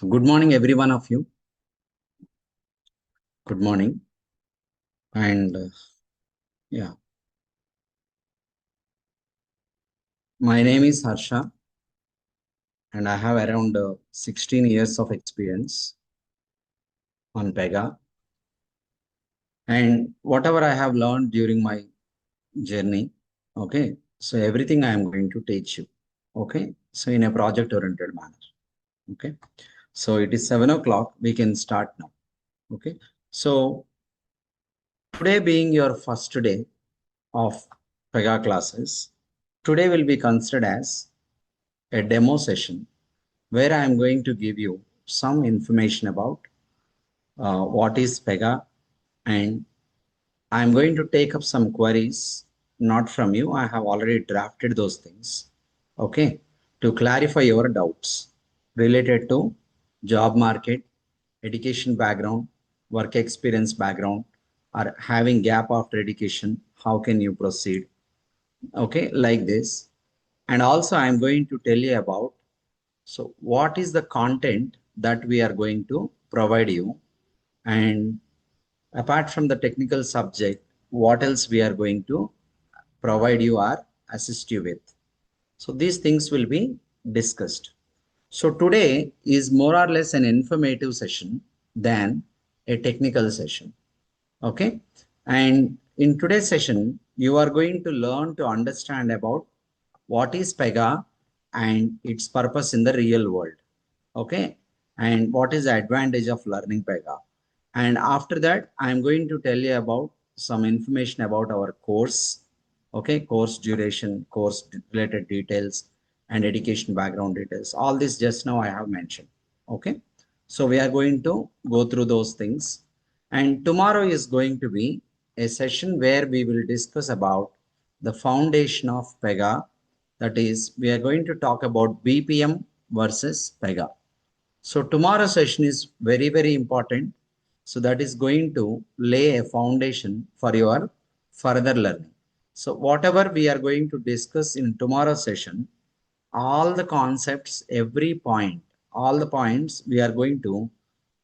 So good morning, every one of you. Good morning. And yeah, my name is Harsha and I have around 16 years of experience on Pega. And whatever I have learned during my journey, okay, so everything I am going to teach you, okay, so in a project-oriented manner, okay. So it is 7 o'clock, we can start now, okay. So today being your first day of Pega classes, today will be considered as a demo session where I am going to give you some information about what is Pega, and I am going to take up some queries, not from you. I have already drafted those things, okay, to clarify your doubts related to job market, education background, work experience background, or having gap after education. How can you proceed? Okay, like this. And also I am going to tell you about, so what is the content that we are going to provide you, and apart from the technical subject, what else we are going to provide you or assist you with. So these things will be discussed. So today is more or less an informative session than a technical session. Okay. And in today's session, you are going to learn to understand about what is Pega and its purpose in the real world. Okay. And what is the advantage of learning Pega. And after that, I'm going to tell you about some information about our course. Okay. Course duration, course related details, and education background details. All this just now I have mentioned. Okay. So we are going to go through those things. And tomorrow is going to be a session where we will discuss about the foundation of Pega. That is, we are going to talk about BPM versus Pega. So tomorrow's session is very, very important. So that is going to lay a foundation for your further learning. So whatever we are going to discuss in tomorrow's session, all the concepts, every point, all the points we are going to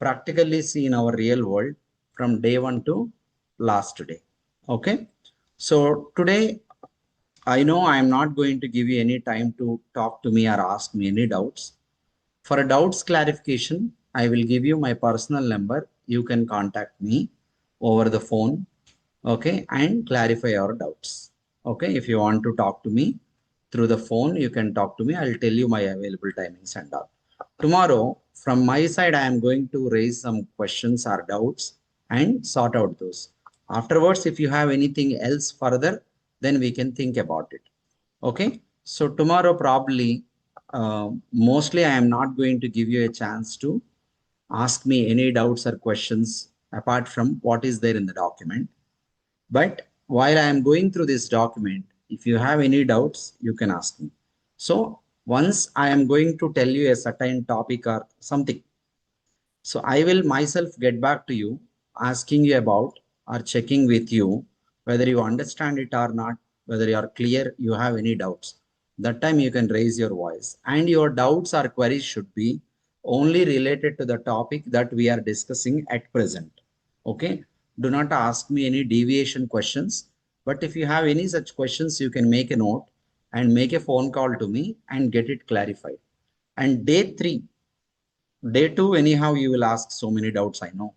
practically see in our real world from day one to last day. Okay. So today, I know I am not going to give you any time to talk to me or ask me any doubts. For a doubts clarification, I will give you my personal number. You can contact me over the phone, okay, and clarify your doubts. Okay, if you want to talk to me through the phone, you can talk to me. I'll tell you my available timings and all. Tomorrow, from my side, I am going to raise some questions or doubts and sort out those. Afterwards, if you have anything else further, then we can think about it. Okay, so tomorrow probably mostly I am not going to give you a chance to ask me any doubts or questions apart from what is there in the document. But while I am going through this document, if you have any doubts, you can ask me. So once I am going to tell you a certain topic or something, so I will myself get back to you asking you about or checking with you whether you understand it or not, whether you are clear, you have any doubts. That time you can raise your voice, and your doubts or queries should be only related to the topic that we are discussing at present. Okay. Do not ask me any deviation questions, but if you have any such questions, you can make a note and make a phone call to me and get it clarified. And day 3, day 2, anyhow, you will ask so many doubts, I know.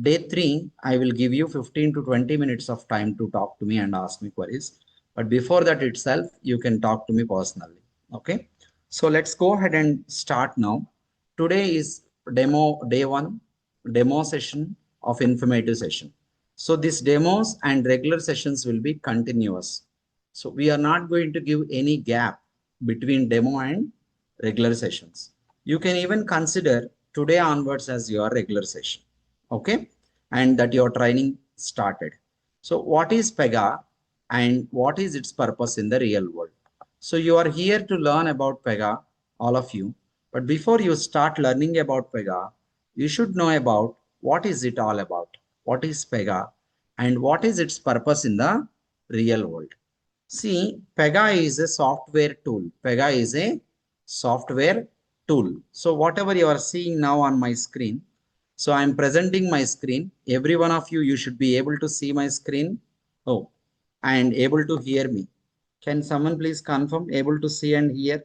Day 3, I will give you 15 to 20 minutes of time to talk to me and ask me queries. But before that itself, you can talk to me personally. Okay. So let's go ahead and start now. Today is demo day 1, demo session of informative session. So these demos and regular sessions will be continuous. So we are not going to give any gap between demo and regular sessions. You can even consider today onwards as your regular session. Okay. And that your training started. So what is Pega and what is its purpose in the real world? So you are here to learn about Pega, all of you. But before you start learning about Pega, you should know about what is it all about, what is Pega, and what is its purpose in the real world. See, Pega is a software tool. Pega is a software tool. So whatever you are seeing now on my screen, so I'm presenting my screen. Every one of you, you should be able to see my screen. Oh, and able to hear me. Can someone please confirm able to see and hear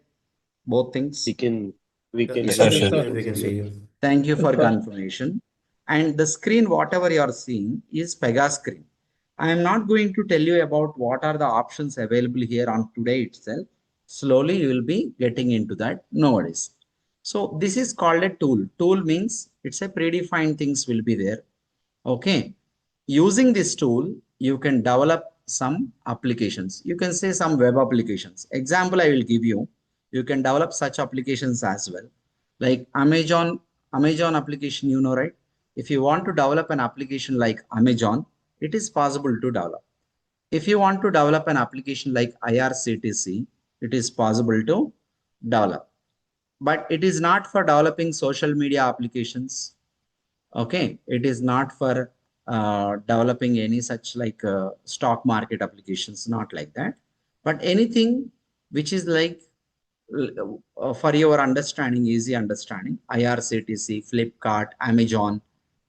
both We things? can, we can Yes, Yes, sir. sir. actually Yes, be sir. able We to can see see you. you. Thank you Yes, for sir. confirmation. And the screen, whatever you are seeing, is Pega screen. I am not going to tell you about what are the options available here on today itself. Slowly, you will be getting into that. No worries. So this is called a tool. Tool means it's a predefined things will be there. Okay. Using this tool, you can develop some applications. You can say some web applications. Example, I will give you. You can develop such applications as well. Like Amazon application, you know, right? If you want to develop an application like Amazon, it is possible to develop. If you want to develop an application like IRCTC, it is possible to develop. But it is not for developing social media applications. Okay, it is not for developing any such like stock market applications, not like that, but anything which is like for your understanding, easy understanding, IRCTC, Flipkart, Amazon,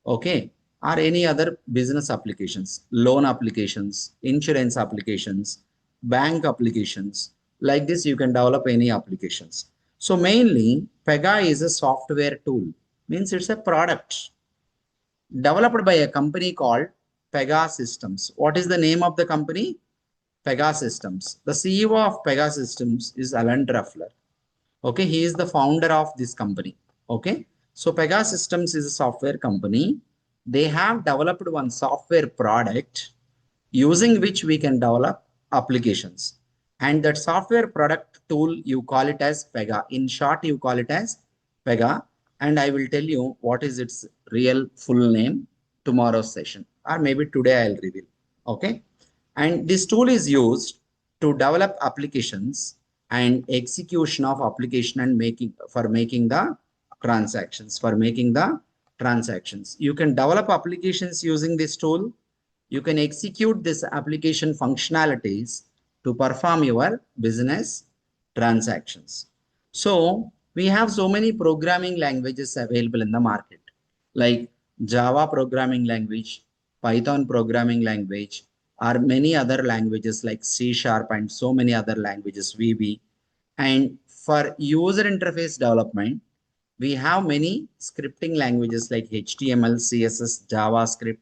okay, or any other business applications, loan applications, insurance applications, bank applications. Like this you can develop any applications. So mainly Pega is a software tool, means it's a product developed by a company called Pega Systems. What is the name of the company? Pega Systems. The CEO of Pega Systems is Alan Truffler. Okay, he is the founder of this company. Okay, so Pega Systems is a software company. They have developed one software product using which we can develop applications. And that software product tool, you call it as Pega. In short, you call it as Pega. And I will tell you what is its real full name tomorrow's session, or maybe today I'll reveal. Okay. And this tool is used to develop applications and execution of application and making the transactions. You can develop applications using this tool. You can execute this application functionalities to perform your business transactions. So we have so many programming languages available in the market, like Java programming language, Python programming language, or many other languages like C Sharp and so many other languages, VB. And for user interface development, we have many scripting languages like HTML, CSS, JavaScript,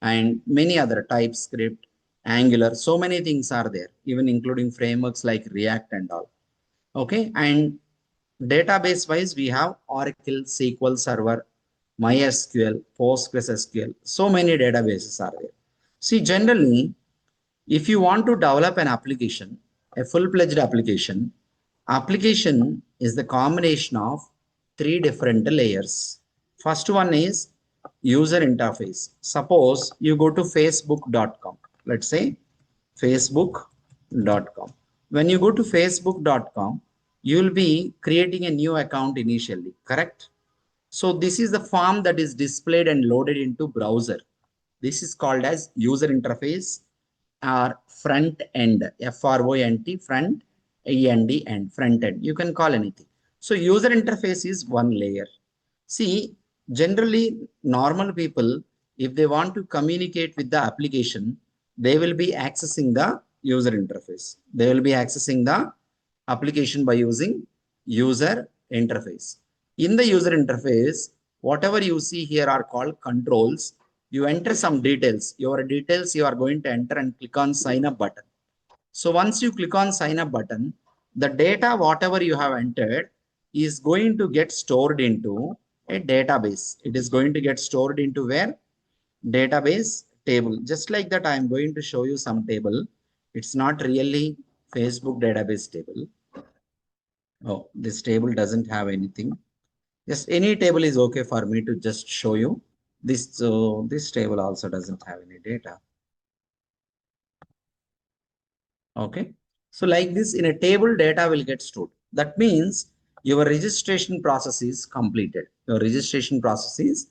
and many other TypeScript, Angular. So many things are there, even including frameworks like React and all. Okay, and database wise, we have Oracle, SQL Server, MySQL, PostgreSQL. So many databases are there. See, generally, if you want to develop an application, a full-fledged application is the combination of three different layers. First one is user interface. Suppose you go to facebook.com. Let's say facebook.com. When you go to facebook.com, you will be creating a new account initially, correct? So this is the form that is displayed and loaded into browser. This is called as user interface or front end, FRONT, front end, front end. You can call anything. So user interface is one layer. See, generally normal people, if they want to communicate with the application, they will be accessing the user interface. They will be accessing the application by using user interface. In the user interface, whatever you see here are called controls. You enter some details. Your details you are going to enter and click on sign up button. So once you click on sign up button, the data, whatever you have entered, is going to get stored into a database. It is going to get stored into where? Database table. Just like that, I am going to show you some table. It's not really Facebook database table. Oh, this table doesn't have anything. Just any table is okay for me to just show you. This table also doesn't have any data. Okay. So like this, in a table, data will get stored. That means your registration process is completed. Your registration process is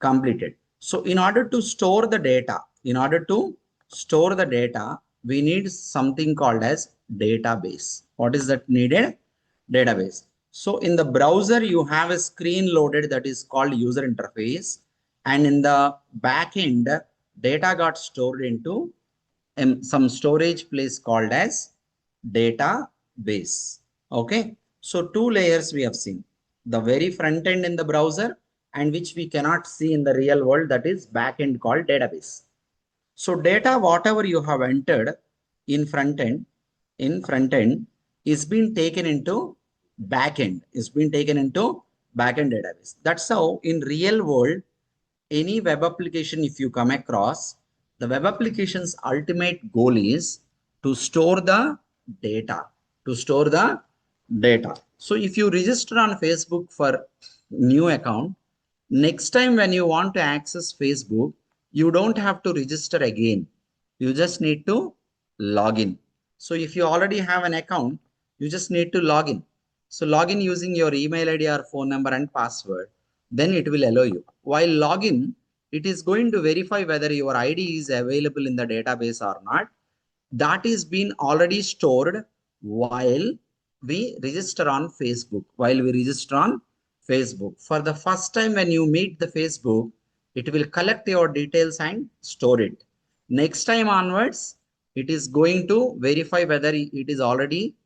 completed. So in order to store the data, we need something called as database. What is that needed? Database. So in the browser, you have a screen loaded that is called user interface. And in the back end, data got stored into some storage place called as database. Okay. So two layers we have seen. The very front end in the browser and which we cannot see in the real world, that is back end called database. So data, whatever you have entered in front end is being taken into back end, database. That's how in real world, any web application, if you come across, the web application's ultimate goal is to store the data, So if you register on Facebook for new account, next time when you want to access Facebook, you don't have to register again. You just need to log in. So if you already have an account, you just need to log in. So log in using your email ID or phone number and password. Then it will allow you. While login, it is going to verify whether your ID is available in the database or not. That is been already stored while we register on Facebook. For the first time when you meet the Facebook, it will collect your details and store it. Next time onwards, it is going to verify whether it has already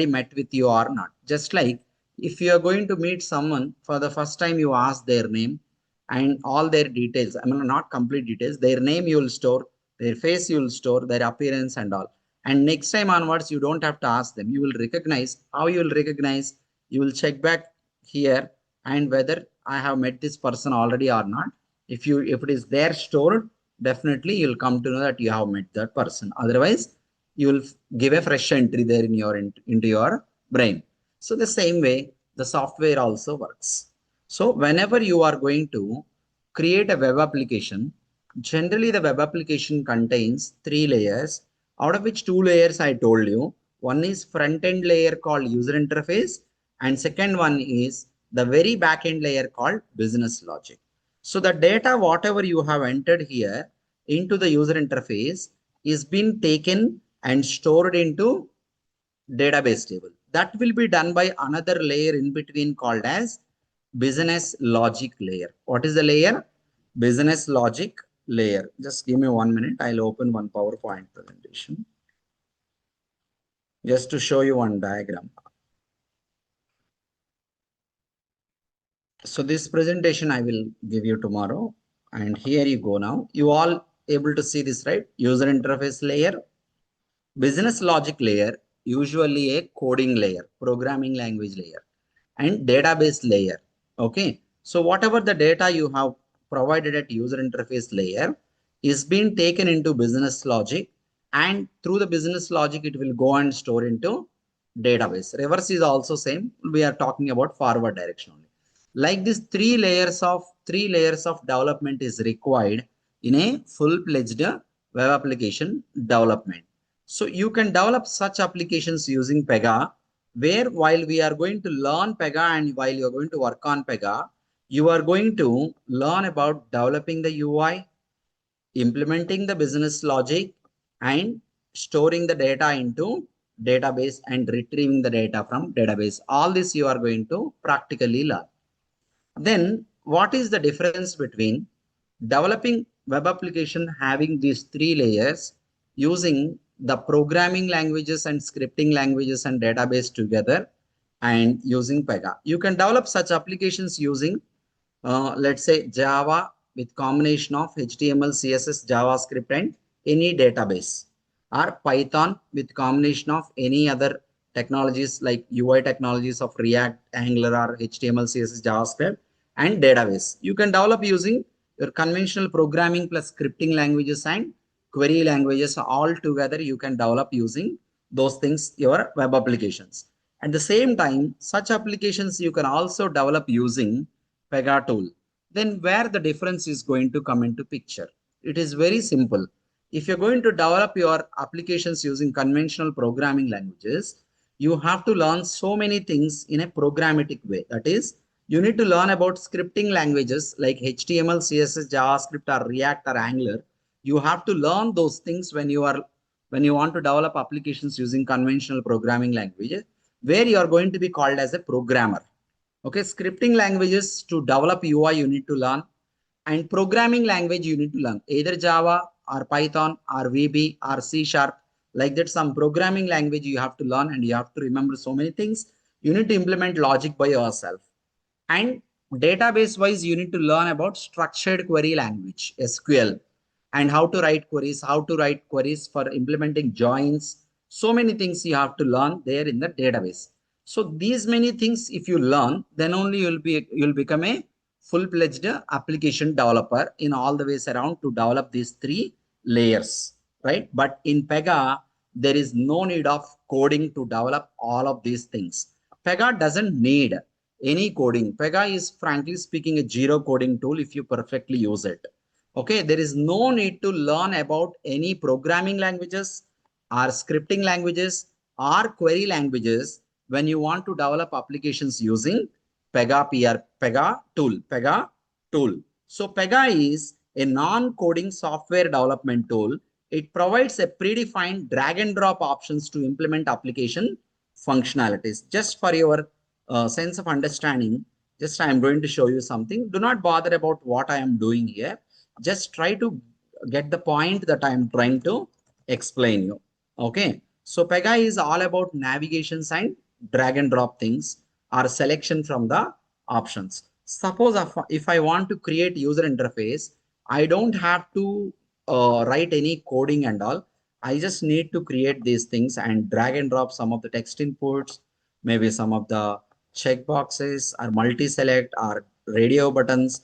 met with you or not. Just like if you are going to meet someone for the first time, you ask their name and all their details. I mean, not complete details. Their name you will store, their face you will store, their appearance and all. And next time onwards, you don't have to ask them. You will recognize. How you will recognize? You will check back here and whether I have met this person already or not. If it is there stored, definitely you'll come to know that you have met that person. Otherwise, you will give a fresh entry there in your into your brain. So the same way, the software also works. So whenever you are going to create a web application, generally the web application contains 3 layers, out of which 2 layers I told you. One is front end layer called user interface, and second one is the very back end layer called business logic. So the data, whatever you have entered here into the user interface, is being taken and stored into database table. That will be done by another layer in between called as business logic layer. What is the layer? Business logic layer. Just give me 1 minute. I'll open one PowerPoint presentation just to show you one diagram. So this presentation I will give you tomorrow. And here you go now. You all able to see this, right? User interface layer, business logic layer, usually a coding layer, programming language layer, and database layer. Okay. So whatever the data you have provided at user interface layer is being taken into business logic, and through the business logic, it will go and store into database. Reverse is also same. We are talking about forward direction only. Like this, three layers of development is required in a full-fledged web application development. So you can develop such applications using Pega, where while we are going to learn Pega and while you are going to work on Pega, you are going to learn about developing the UI, implementing the business logic, and storing the data into database and retrieving the data from database. All this you are going to practically learn. Then what is the difference between developing web application having these 3 layers using the programming languages and scripting languages and database together and using Pega? You can develop such applications using, let's say, Java with combination of HTML, CSS, JavaScript, and any database, or Python with combination of any other technologies like UI technologies of React, Angular, or HTML, CSS, JavaScript, and database. You can develop using your conventional programming plus scripting languages and query languages all together. You can develop using those things, your web applications. At the same time, such applications you can also develop using Pega tool. Then where the difference is going to come into picture? It is very simple. If you're going to develop your applications using conventional programming languages, you have to learn so many things in a programmatic way. That is, you need to learn about scripting languages like HTML, CSS, JavaScript, or React, or Angular. You have to learn those things when you want to develop applications using conventional programming languages. where you are going to be called as a programmer. Okay, scripting languages to develop UI you need to learn, and programming language you need to learn either Java or Python or VB or C Sharp. Like that, some programming language you have to learn, and you have to remember so many things. You need to implement logic by yourself. And database wise, you need to learn about structured query language, SQL, and how to write queries for implementing joins. So many things you have to learn there in the database. So these many things, if you learn, then only you'll become a full-fledged application developer in all the ways around to develop these three layers, right? But in Pega, there is no need of coding to develop all of these things. Pega doesn't need any coding. Pega is frankly speaking a zero coding tool if you perfectly use it. Okay, there is no need to learn about any programming languages or scripting languages or query languages when you want to develop applications using Pega tool. So Pega is a non-coding software development tool. It provides a predefined drag and drop options to implement application functionalities. Just for your sense of understanding, just I am going to show you something. Do not bother about what I am doing here. Just try to get the point that I am trying to explain you. Okay. So Pega is all about navigations and drag and drop things or selection from the options. Suppose if I want to create user interface, I don't have to write any coding and all. I just need to create these things and drag and drop some of the text inputs, maybe some of the checkboxes or multi-select or radio buttons.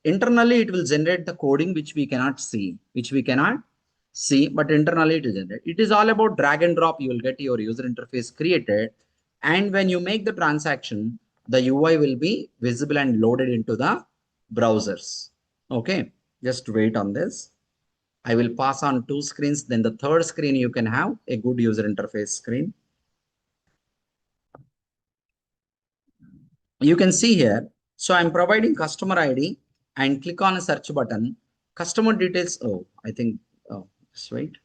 Internally, it will generate the coding which we cannot see, but internally it will generate. It is all about drag and drop. You will get your user interface created. And when you make the transaction, the UI will be visible and loaded into the browsers. Okay, just wait on this. I will pass on two screens. Then the third screen, you can have a good user interface screen. You can see here. So I'm providing customer ID and click on a search button. Customer details. Oh, I think, oh, just wait.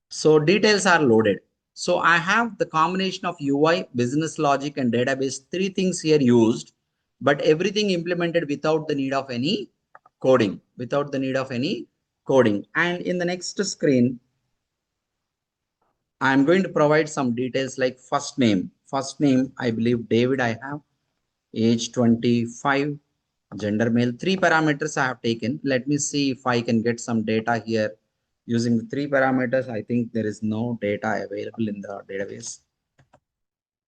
So details are loaded. So I have the combination of UI, business logic, and database, three things here used, but everything implemented without the need of any coding, And in the next screen, I'm going to provide some details like first name, I believe David I have, age 25, gender male, three parameters I have taken. Let me see if I can get some data here. Using the three parameters, I think there is no data available in the database.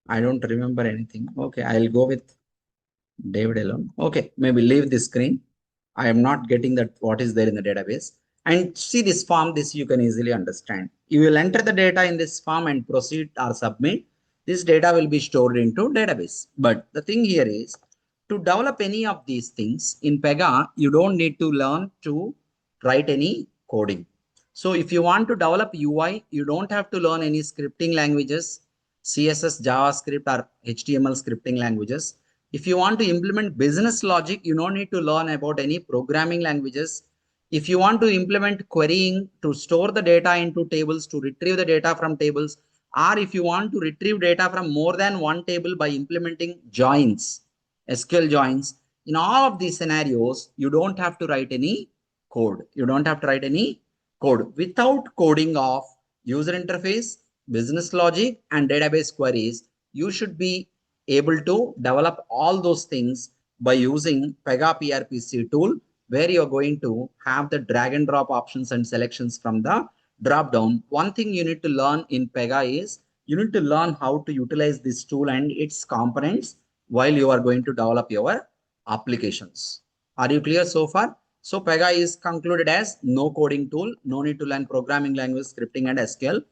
I don't remember anything. Okay, I'll go with David alone. Okay, maybe leave this screen. I am not getting that what is there in the database. And see this form, this you can easily understand. You will enter the data in this form and proceed or submit. This data will be stored into database. But the thing here is, to develop any of these things in Pega, you don't need to learn to write any coding. So if you want to develop UI, you don't have to learn any scripting languages, CSS, JavaScript, or HTML scripting languages. If you want to implement business logic, you don't need to learn about any programming languages. If you want to implement querying to store the data into tables, to retrieve the data from tables, or if you want to retrieve data from more than one table by implementing joins, SQL joins, in all of these scenarios, you don't have to write any code. Without coding of user interface, business logic, and database queries, you should be able to develop all those things by using Pega PRPC tool, where you're going to have the drag and drop options and selections from the drop down. One thing you need to learn in Pega is you need to learn how to utilize this tool and its components while you are going to develop your applications. Are you clear so far? So Pega is concluded as no coding tool, no need to learn programming language, scripting, and SQL.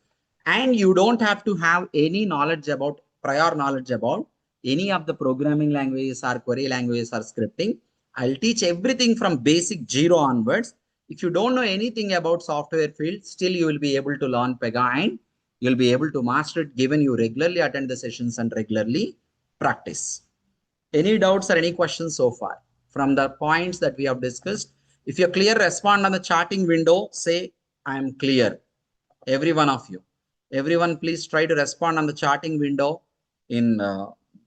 And you don't have to have any prior knowledge about any of the programming languages or query languages or scripting. I'll teach everything from basic zero onwards. If you don't know anything about software field, still you will be able to learn Pega and you'll be able to master it given you regularly attend the sessions and regularly practice. Any doubts or any questions so far from the points that we have discussed? If you're clear, respond on the chatting window. Say, I am clear. Every one of you. Everyone, please try to respond on the chatting window in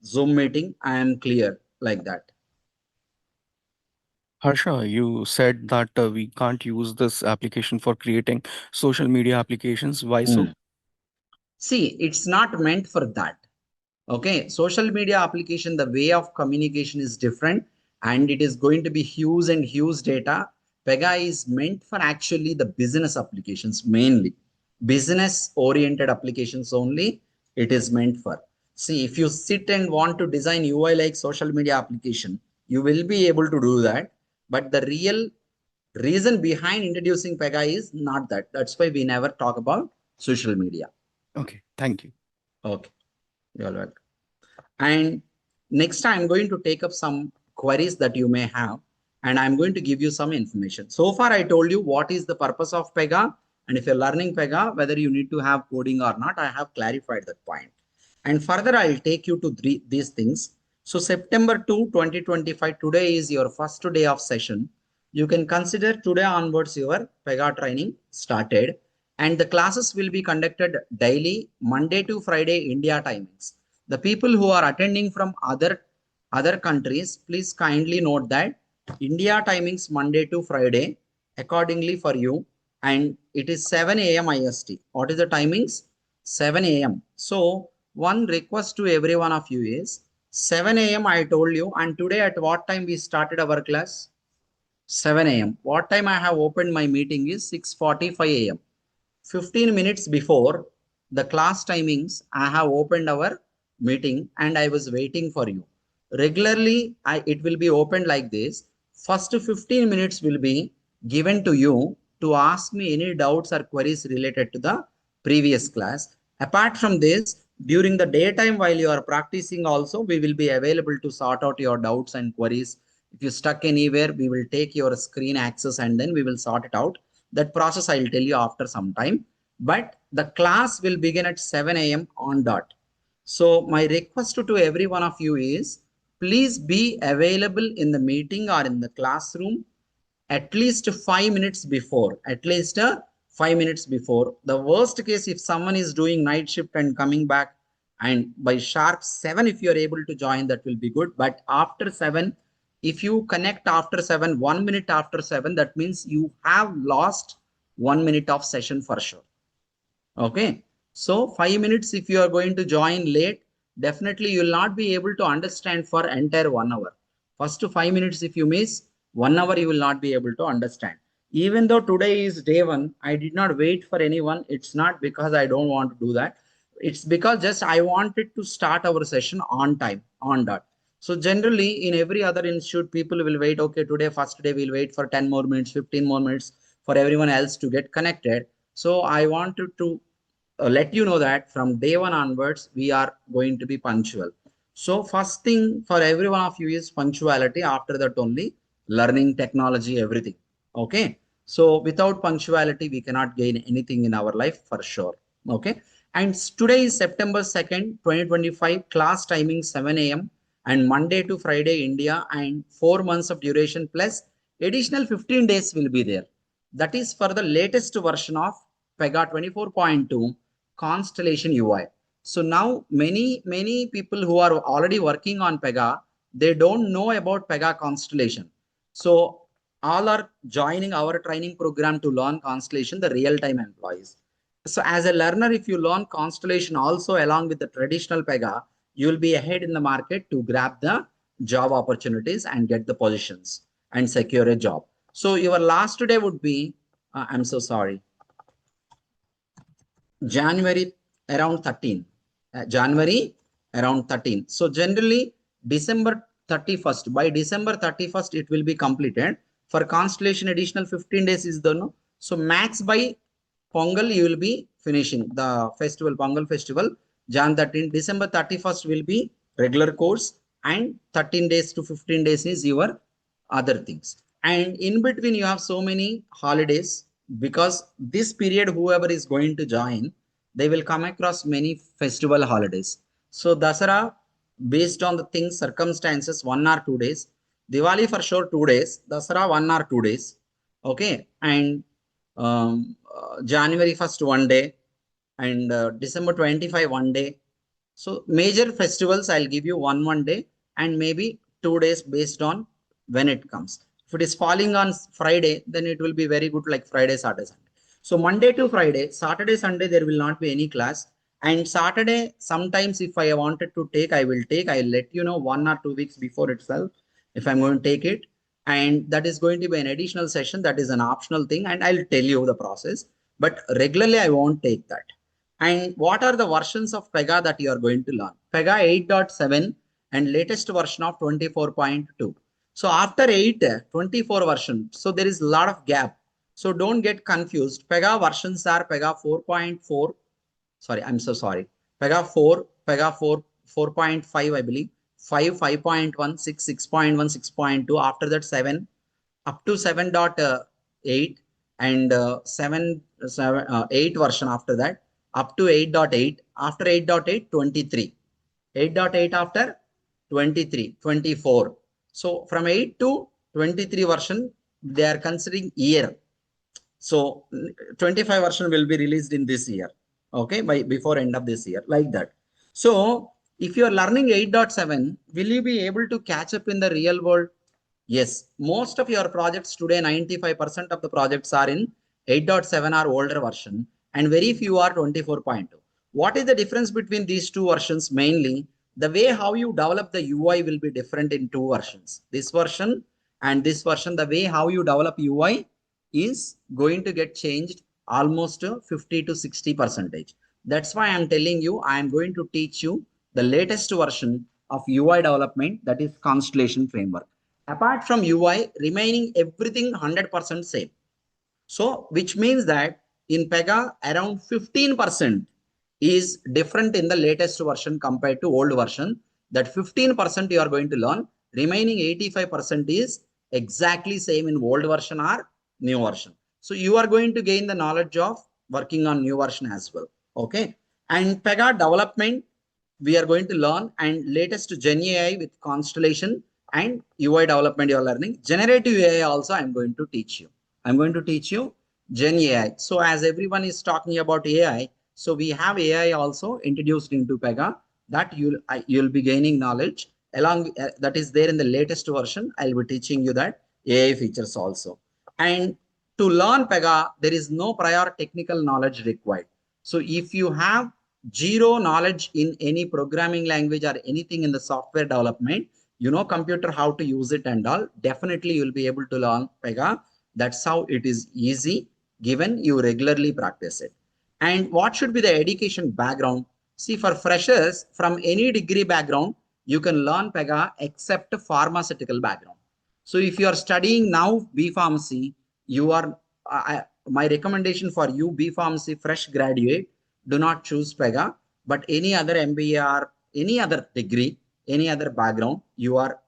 Zoom meeting. I am clear like that. Harsha, you said that we can't use this application for creating social media applications. Why so? Hmm. See, it's not meant for that. Okay, social media application, the way of communication is different and it is going to be huge and huge data. Pega is meant for actually the business applications mainly. Business oriented applications only it is meant for. See, if you sit and want to design UI like social media application, you will be able to do that. But the real reason behind introducing Pega is not that. That's why we never talk about social media. Okay, thank you. Okay, you're welcome. And next I'm going to take up some queries that you may have and I'm going to give you some information. So far I told you what is the purpose of Pega, and if you're learning Pega, whether you need to have coding or not, I have clarified that point. And further I'll take you to these things. So September 2, 2025, today is your first day of session. You can consider today onwards your Pega training started, and the classes will be conducted daily, Monday to Friday, India timings. The people who are attending from other countries, please kindly note that India timings Monday to Friday accordingly for you, and it is 7 a.m. IST. What is the timings? 7 a.m. So one request to every one of you is 7 a.m. I told you, and today at what time we started our class? 7 a.m. What time I have opened my meeting is 6:45 a.m. 15 minutes before the class timings, I have opened our meeting and I was waiting for you. Regularly, it will be opened like this. First 15 minutes will be given to you to ask me any doubts or queries related to the previous class. Apart from this, during the daytime while you are practicing also, we will be available to sort out your doubts and queries. If you stuck anywhere, we will take your screen access and then we will sort it out. That process I'll tell you after some time. But the class will begin at 7 a.m. on dot. So my request to every one of you is please be available in the meeting or in the classroom at least 5 minutes before. At least 5 minutes before. The worst case, if someone is doing night shift and coming back, and by sharp 7, if you are able to join, that will be good. But after 7, if you connect after 7, 1 minute after 7, that means you have lost 1 minute of session for sure. Okay. So 5 minutes, if you are going to join late, definitely you will not be able to understand for entire 1 hour. First 5 minutes, if you miss 1 hour, you will not be able to understand. Even though today is day one, I did not wait for anyone. It's not because I don't want to do that. It's because just I wanted to start our session on time, on dot. So generally in every other institute, people will wait. Okay, today, first day, we'll wait for 10 more minutes, 15 more minutes for everyone else to get connected. So I wanted to let you know that from day one onwards, we are going to be punctual. So first thing for every one of you is punctuality. After that only learning technology, everything. Okay. So without punctuality, we cannot gain anything in our life for sure. Okay. And today is September 2nd, 2025, class timing 7 a.m. and Monday to Friday, India, and 4 months of duration plus additional 15 days will be there. That is for the latest version of Pega 24.2 Constellation UI. So now many people who are already working on Pega, they don't know about Pega Constellation. So all are joining our training program to learn Constellation, the real-time employees. So as a learner, if you learn Constellation also along with the traditional Pega, you will be ahead in the market to grab the job opportunities and get the positions and secure a job. So your last day would be, I'm so sorry, January around 13. January around 13. So generally December 31st. By December 31st, it will be completed. For Constellation, additional 15 days is the no. So max by Pongal, you will be finishing the festival, Pongal festival. Jan 13, December 31st will be regular course, and 13 days to 15 days is your other things. And in between, you have so many holidays because this period, whoever is going to join, they will come across many festival holidays. So Dasara, based on the things, circumstances, 1 or 2 days. Diwali for sure 2 days. Dasara 1 or 2 days. Okay. And January 1st 1 day. and December 25 one day. So major festivals, I'll give you one day and maybe 2 days based on when it comes. If it is falling on Friday, then it will be very good like Friday, Saturday, Sunday. So Monday to Friday, Saturday, Sunday, there will not be any class. And Saturday, sometimes if I wanted to take, I will take. I'll let you know 1 or 2 weeks before itself if I'm going to take it. And that is going to be an additional session. That is an optional thing. And I'll tell you the process. But regularly, I won't take that. And what are the versions of Pega that you are going to learn? Pega 8.7 and latest version of 24.2. So after 8, 24 version. So there is a lot of gap. So don't get confused. Pega versions are Pega 4.4. Sorry, I'm so sorry. Pega 4, Pega 4, 4.5, I believe. 5, 5.1, 6, 6.1, 6.2. After that, 7, up to 7.8 and 8 version after that, up to 8.8. After 8.8, 23. 8.8 after 23, 24. So from 8 to 23 version, they are considering year. So 25 version will be released in this year. Okay, by before end of this year, like that. So if you are learning 8.7, will you be able to catch up in the real world? Yes, most of your projects today, 95% of the projects are in 8.7 or older version, and very few are 24.2. What is the difference between these two versions? Mainly, the way how you develop the UI will be different in two versions. This version and this version, the way how you develop UI is going to get changed almost 50 to 60 percentage. That's why I'm telling you, I am going to teach you the latest version of UI development, that is Constellation framework. Apart from UI, remaining everything 100% same. So, which means that in Pega, around 15% is different in the latest version compared to old version. That 15% you are going to learn. Remaining 85% is exactly same in old version or new version. So, you are going to gain the knowledge of working on new version as well. Okay. And Pega development, we are going to learn, and latest Gen AI with Constellation and UI development you are learning. Generative AI also I'm going to teach you. I'm going to teach you Gen AI. So as everyone is talking about AI, so we have AI also introduced into Pega, that you'll be gaining knowledge along that is there in the latest version. I'll be teaching you that AI features also. And to learn Pega, there is no prior technical knowledge required. So if you have zero knowledge in any programming language or anything in the software development, you know computer how to use it and all, definitely you'll be able to learn Pega. That's how it is easy, given you regularly practice it. And what should be the education background? See, for freshers from any degree background, you can learn Pega except pharmaceutical background. So if you are studying now B Pharmacy, you are my recommendation for you, B Pharmacy fresh graduate, do not choose Pega, but any other MBA or any other degree, any other background, you are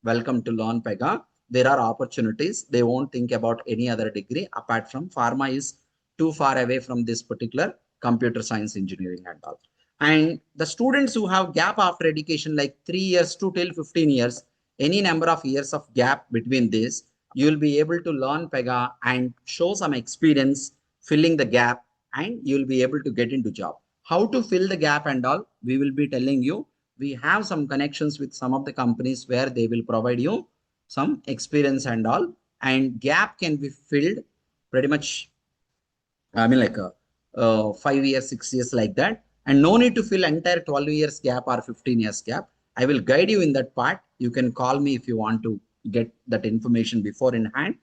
welcome to learn Pega. There are opportunities. They won't think about any other degree apart from pharma is too far away from this particular computer science engineering and all. And the students who have gap after education, like 3 years to till 15 years, any number of years of gap between this, you will be able to learn Pega and show some experience filling the gap, and you'll be able to get into job. How to fill the gap and all, we will be telling you. We have some connections with some of the companies where they will provide you some experience and all, and gap can be filled pretty much, I mean, like 5 years, 6 years, like that. And no need to fill entire 12 years gap or 15 years gap. I will guide you in that part. You can call me if you want to get that information before in hand.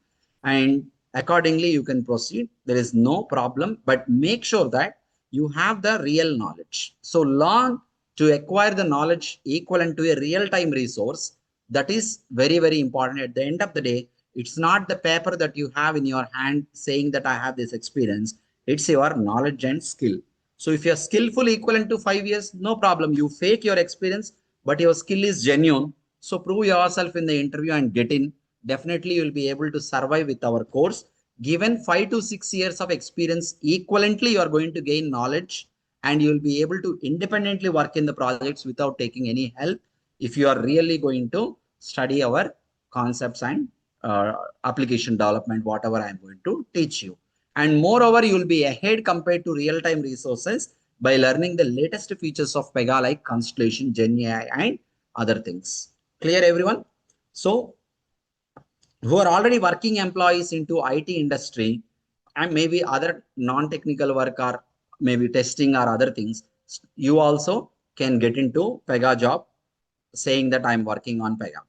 And accordingly, you can proceed. There is no problem, but make sure that you have the real knowledge. So learn to acquire the knowledge equivalent to a real-time resource. That is very, very important. At the end of the day, it's not the paper that you have in your hand saying that I have this experience. It's your knowledge and skill. So if you're skillful equivalent to 5 years, no problem. You fake your experience, but your skill is genuine. So prove yourself in the interview and get in. Definitely you'll be able to survive with our course. Given 5 to 6 years of experience, equivalently you are going to gain knowledge, and you'll be able to independently work in the projects without taking any help if you are really going to study our concepts and application development, whatever I'm going to teach you. And moreover, you will be ahead compared to real-time resources by learning the latest features of Pega like Constellation, Gen AI, and other things. Clear, everyone? So, who are already working employees into IT industry and maybe other non-technical work or maybe testing or other things, you also can get into Pega job saying that I'm working on Pega.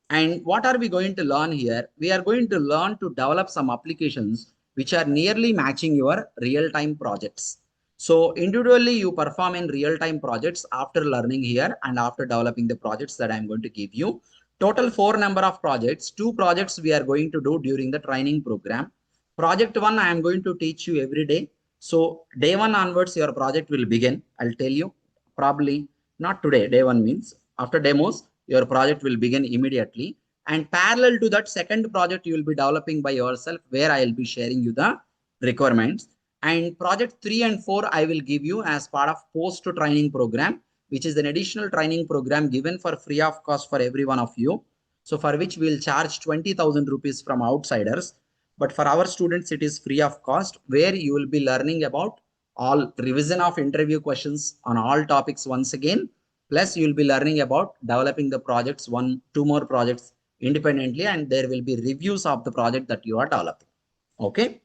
And what are we going to learn here? We are going to learn to develop some applications which are nearly matching your real-time projects. So individually you perform in real-time projects after learning here and after developing the projects that I'm going to give you. Total 4 number of projects, 2 projects we are going to do during the training program. Project 1 I am going to teach you every day. So day 1 onwards your project will begin. I'll tell you probably not today. Day 1 means after demos your project will begin immediately. And parallel to that second project you will be developing by yourself where I will be sharing you the requirements. And project 3 and 4 I will give you as part of post training program, which is an additional training program given for free of cost for every one of you. So for which we will charge 20,000 rupees from outsiders. But for our students, it is free of cost, where you will be learning about all revision of interview questions on all topics once again. Plus, you will be learning about developing the projects, 2 more projects independently, and there will be reviews of the project that you are developing. Okay.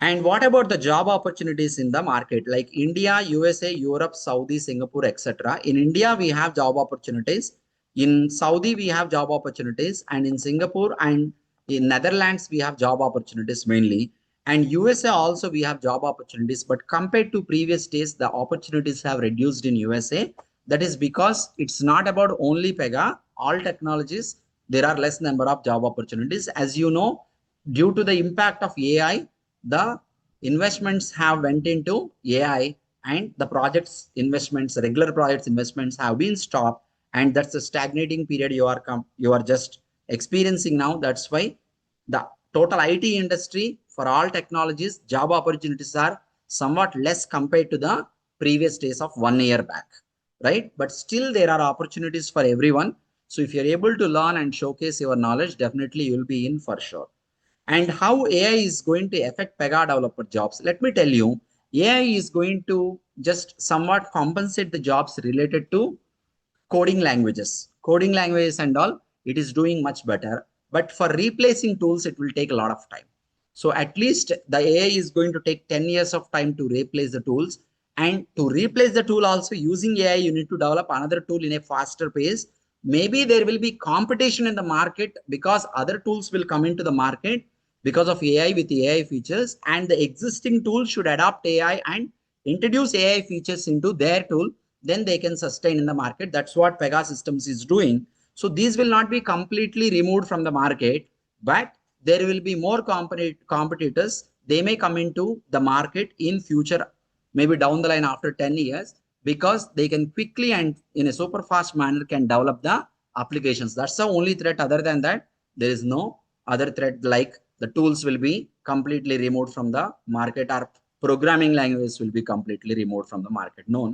And what about the job opportunities in the market like India, USA, Europe, Saudi, Singapore, etc. In India, we have job opportunities. In Saudi, we have job opportunities. And in Singapore and in Netherlands, we have job opportunities mainly. And USA also, we have job opportunities. But compared to previous days, the opportunities have reduced in USA. That is because it's not about only Pega. All technologies, there are less number of job opportunities. As you know, due to the impact of AI, the investments have went into AI and the projects investments, regular projects investments have been stopped, and that's a stagnating period you are just experiencing now. That's why the total IT industry for all technologies job opportunities are somewhat less compared to the previous days of 1 year back, right? But still there are opportunities for everyone. So if you're able to learn and showcase your knowledge, definitely you'll be in for sure. And how AI is going to affect Pega developer jobs. Let me tell you, AI is going to just somewhat compensate the jobs related to coding languages and all, it is doing much better. But for replacing tools, it will take a lot of time. So at least the AI is going to take 10 years of time to replace the tools. And to replace the tool also using AI, you need to develop another tool in a faster pace. Maybe there will be competition in the market because other tools will come into the market because of AI with AI features, and the existing tool should adopt AI and introduce AI features into their tool. Then they can sustain in the market. That's what Pega Systems is doing. So these will not be completely removed from the market, but there will be more competitors. They may come into the market in future, maybe down the line after 10 years, because they can quickly and in a super fast manner can develop the applications. That's the only threat. Other than that, there is no other threat like the tools will be completely removed from the market or programming languages will be completely removed from the market. No,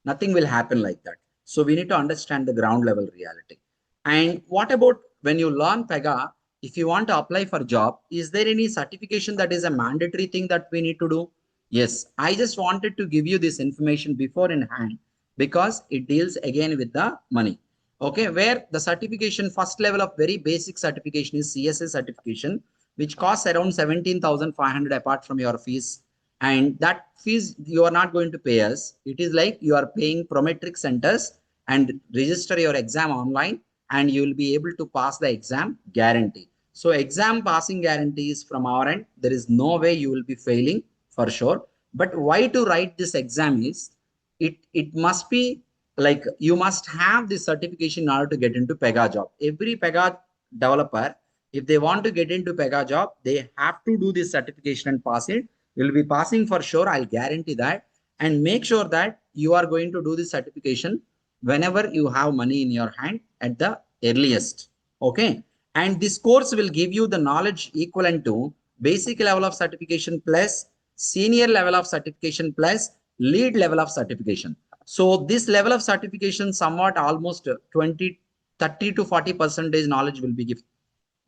nothing will happen like that. So we need to understand the ground level reality. And what about when you learn Pega, if you want to apply for job, is there any certification that is a mandatory thing that we need to do? Yes, I just wanted to give you this information before in hand because it deals again with the money. Okay, where the certification first level of very basic certification is CSSA certification, which costs around 17,500 apart from your fees. And that fees you are not going to pay us. It is like you are paying Prometric centers and register your exam online, and you will be able to pass the exam guarantee. So exam passing guarantee is from our end. There is no way you will be failing for sure. But why to write this exam is it must be like you must have this certification in order to get into Pega job. Every Pega developer, if they want to get into Pega job, they have to do this certification and pass it. You'll be passing for sure. I'll guarantee that. And make sure that you are going to do this certification whenever you have money in your hand at the earliest. Okay. And this course will give you the knowledge equivalent to basic level of certification plus senior level of certification plus lead level of certification. So this level of certification somewhat almost 30 to 40% knowledge will be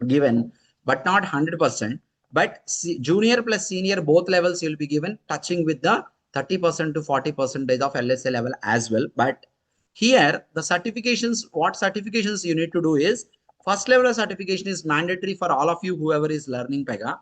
given, but not 100%. But junior plus senior, both levels you'll be given touching with the 30% to 40% of LSA level as well. But here the certifications, what certifications you need to do is, first level of certification is mandatory for all of you, whoever is learning Pega.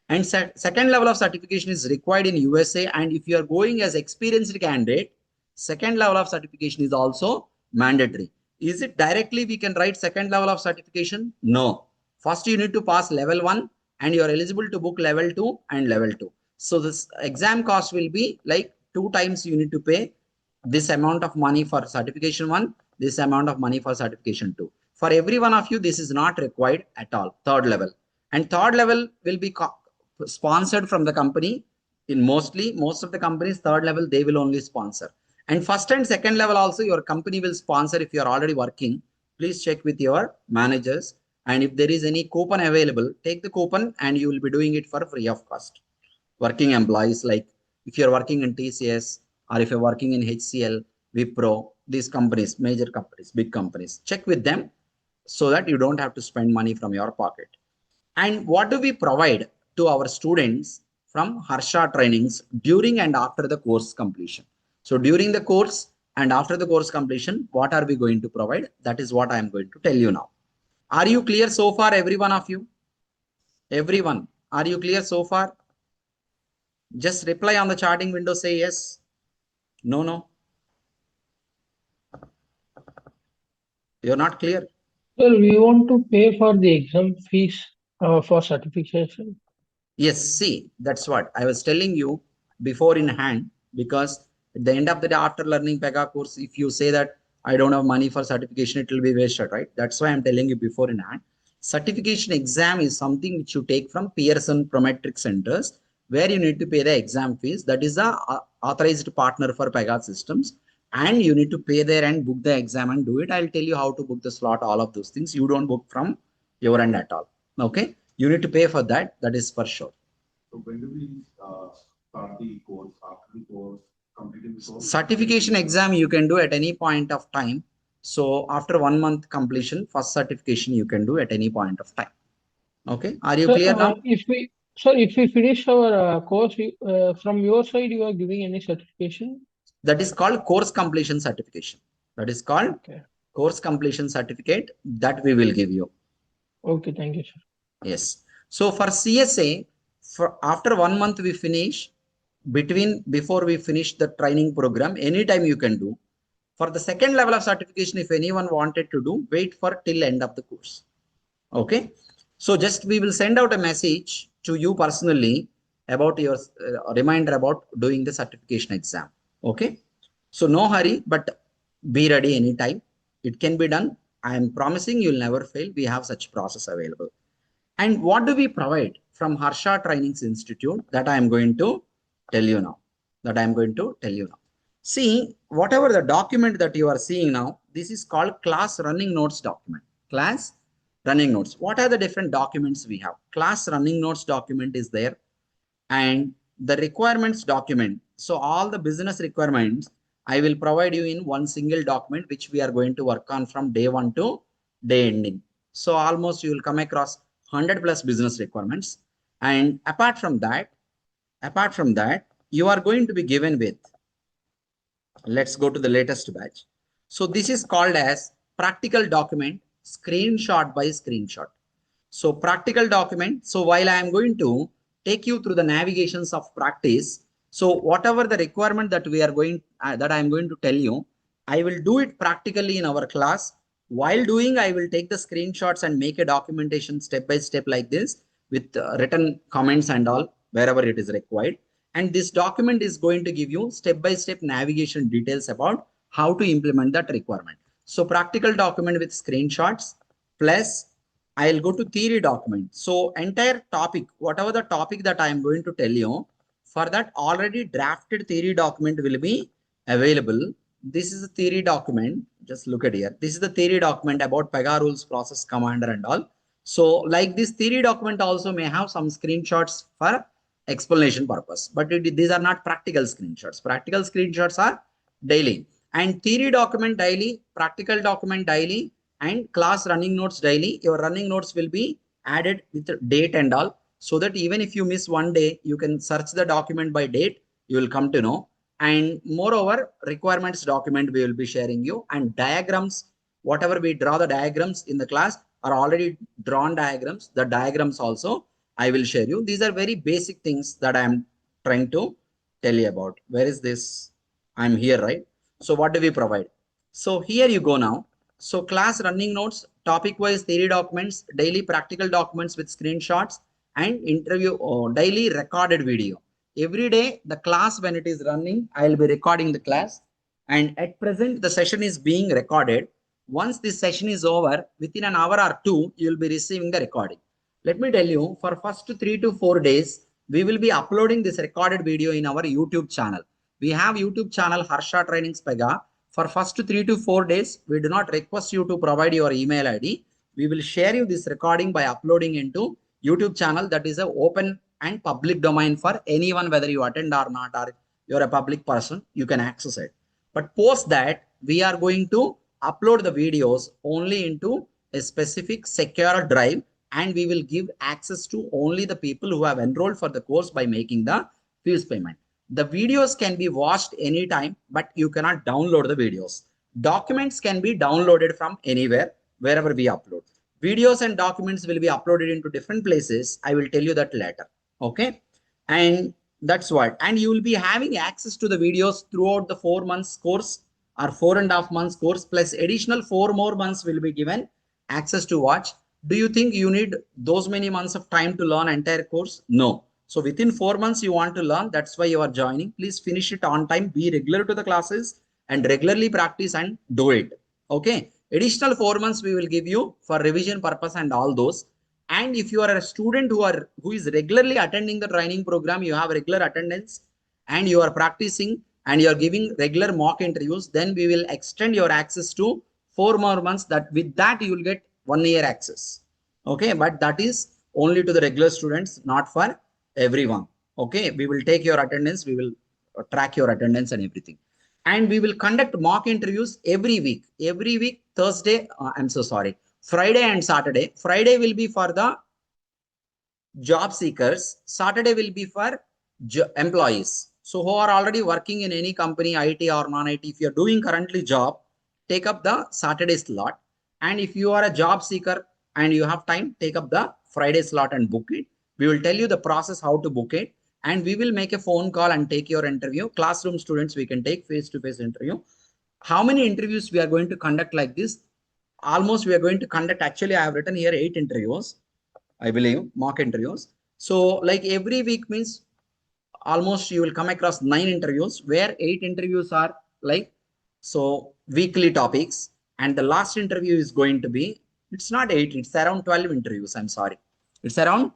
And second level of certification is required in USA. And if you are going as experienced candidate, second level of certification is also mandatory. Is it directly we can write second level of certification? No. First you need to pass level 1 and you are eligible to book level 2 and level 2. So this exam cost will be like 2 times you need to pay this amount of money for certification 1, this amount of money for certification 2. For every one of you, this is not required at all, third level. And third level will be sponsored from the company. In most of the companies, third level, they will only sponsor. And first and second level also, your company will sponsor if you are already working. Please check with your managers. And if there is any coupon available, take the coupon and you will be doing it for free of cost. Working employees, like if you're working in TCS or if you're working in HCL, Wipro, these companies, major companies, big companies, check with them so that you don't have to spend money from your pocket. And what do we provide to our students from Harsha trainings during and after the course completion? So during the course and after the course completion, what are we going to provide? That is what I am going to tell you now. Are you clear so far, every one of you? Everyone, are you clear so far? Just reply on the charting window, say yes. No, no. You're not clear. Well, we want to pay for the exam fees for certification. Yes, see, that's what I was telling you before in hand, because at the end of the day, after learning Pega course, if you say that I don't have money for certification, it will be wasted, right? That's why I'm telling you before in hand. Certification exam is something which you take from Pearson Prometric centers, where you need to pay the exam fees. That is the authorized partner for Pega systems. And you need to pay there and book the exam and do it. I'll tell you how to book the slot, all of those things. You don't book from your end at all. Okay. You need to pay for that. That is for sure. So when do we start the course? After the course, completing the course? Certification exam you can do at any point of time. So after 1 month completion, first certification you can do at any point of time. Okay. Are you clear now? If we finish our course, from your side, you are giving any certification? That is called course completion certification. That is called course completion certificate that we will give you. Okay, thank you, sir. Yes. So for CSA, for after 1 month we finish, before we finish the training program, anytime you can do. For the second level of certification, if anyone wanted to do, wait for till end of the course. Okay. So just we will send out a message to you personally about your reminder about doing the certification exam. Okay. So no hurry, but be ready anytime. It can be done. I am promising you'll never fail. We have such process available. And what do we provide from Harsha Trainings Institute? That I am going to tell you now. See, whatever the document that you are seeing now, this is called class running notes document. Class running notes. What are the different documents we have? Class running notes document is there, and the requirements document. So all the business requirements I will provide you in one single document, which we are going to work on from day 1 to day ending. So almost you will come across 100 plus business requirements. And apart from that, you are going to be given with, let's go to the latest batch. So this is called as practical document, screenshot by screenshot. So practical document. So while I am going to take you through the navigations of practice, so whatever the requirement that we are going, that I am going to tell you, I will do it practically in our class. While doing, I will take the screenshots and make a documentation step by step like this with written comments and all wherever it is required. And this document is going to give you step-by-step navigation details about how to implement that requirement. So practical document with screenshots, plus I'll go to theory document. So entire topic, whatever the topic that I am going to tell you, for that already drafted theory document will be available. This is a theory document. Just look at here. This is the theory document about Pega rules, process commander and all. So like this theory document also may have some screenshots for explanation purpose, but these are not practical screenshots. Practical screenshots are daily, and theory document daily, practical document daily, and class running notes daily. Your running notes will be added with date and all. so that even if you miss one day, you can search the document by date, you will come to know. And moreover, requirements document we will be sharing you, and diagrams, whatever we draw the diagrams in the class are already drawn diagrams. The diagrams also I will share you. These are very basic things that I am trying to tell you about. Where is this? I'm here, right? So what do we provide? So here you go now. So class running notes, topic wise theory documents, daily practical documents with screenshots, and interview daily recorded video. Every day the class, when it is running, I will be recording the class, and at present the session is being recorded. Once this session is over, within an hour or two, you will be receiving the recording. Let me tell you, for first 3 to 4 days, we will be uploading this recorded video in our YouTube channel. We have YouTube channel Harsha Trainings Pega. For first 3 to 4 days, we do not request you to provide your email ID. We will share you this recording by uploading into YouTube channel that is an open and public domain for anyone, whether you attend or not, or you're a public person, you can access it. But post that, we are going to upload the videos only into a specific secure drive, and we will give access to only the people who have enrolled for the course by making the fees payment. The videos can be watched anytime, but you cannot download the videos. Documents can be downloaded from anywhere, wherever we upload. Videos and documents will be uploaded into different places. I will tell you that later. Okay. And that's what. And you will be having access to the videos throughout the 4 months course or 4.5 months course, plus additional 4 more months will be given access to watch. Do you think you need those many months of time to learn entire course? No. So within 4 months you want to learn, that's why you are joining. Please finish it on time, be regular to the classes and regularly practice and do it. Okay. Additional 4 months we will give you for revision purpose and all those. And if you are a student who is regularly attending the training program, you have regular attendance and you are practicing and you are giving regular mock interviews, then we will extend your access to 4 more months. That with that you will get 1 year access. Okay. But that is only to the regular students, not for everyone. Okay. We will take your attendance. We will track your attendance and everything. And we will conduct mock interviews every week. Every week, Thursday, Friday and Saturday. Friday will be for the job seekers. Saturday will be for employees. So who are already working in any company, IT or non-IT, if you're doing currently job, take up the Saturday slot. And if you are a job seeker and you have time, take up the Friday slot and book it. We will tell you the process how to book it. And we will make a phone call and take your interview. Classroom students, we can take face-to-face interview. How many interviews we are going to conduct like this? Almost we are going to conduct, actually I have written here 8 interviews, I believe, mock interviews. So like every week means almost you will come across 9 interviews, where 8 interviews are like, so weekly topics. And the last interview is going to be, it's not 8, it's around 12 interviews. I'm sorry. It's around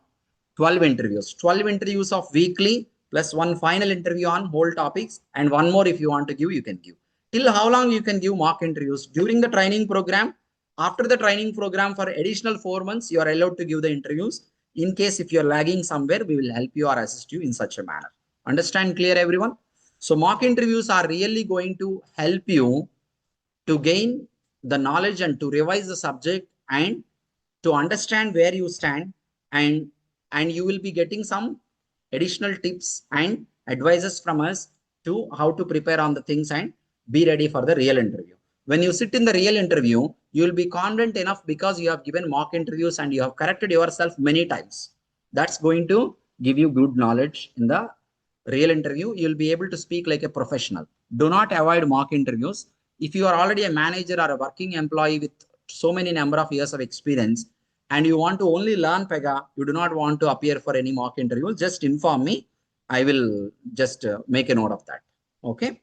12 interviews, 12 interviews of weekly plus 1 final interview on whole topics. And 1 more if you want to give, you can give. Till how long you can give mock interviews? During the training program. After the training program for additional 4 months, you are allowed to give the interviews. In case if you're lagging somewhere, we will help you or assist you in such a manner. Understand clear everyone? So mock interviews are really going to help you to gain the knowledge and to revise the subject and to understand where you stand, and you will be getting some additional tips and advices from us to how to prepare on the things and be ready for the real interview. When you sit in the real interview, you will be confident enough because you have given mock interviews and you have corrected yourself many times. That's going to give you good knowledge in the real interview. You'll be able to speak like a professional. Do not avoid mock interviews. If you are already a manager or a working employee with so many number of years of experience and you want to only learn Pega, you do not want to appear for any mock interview, just inform me. I will just make a note of that. Okay.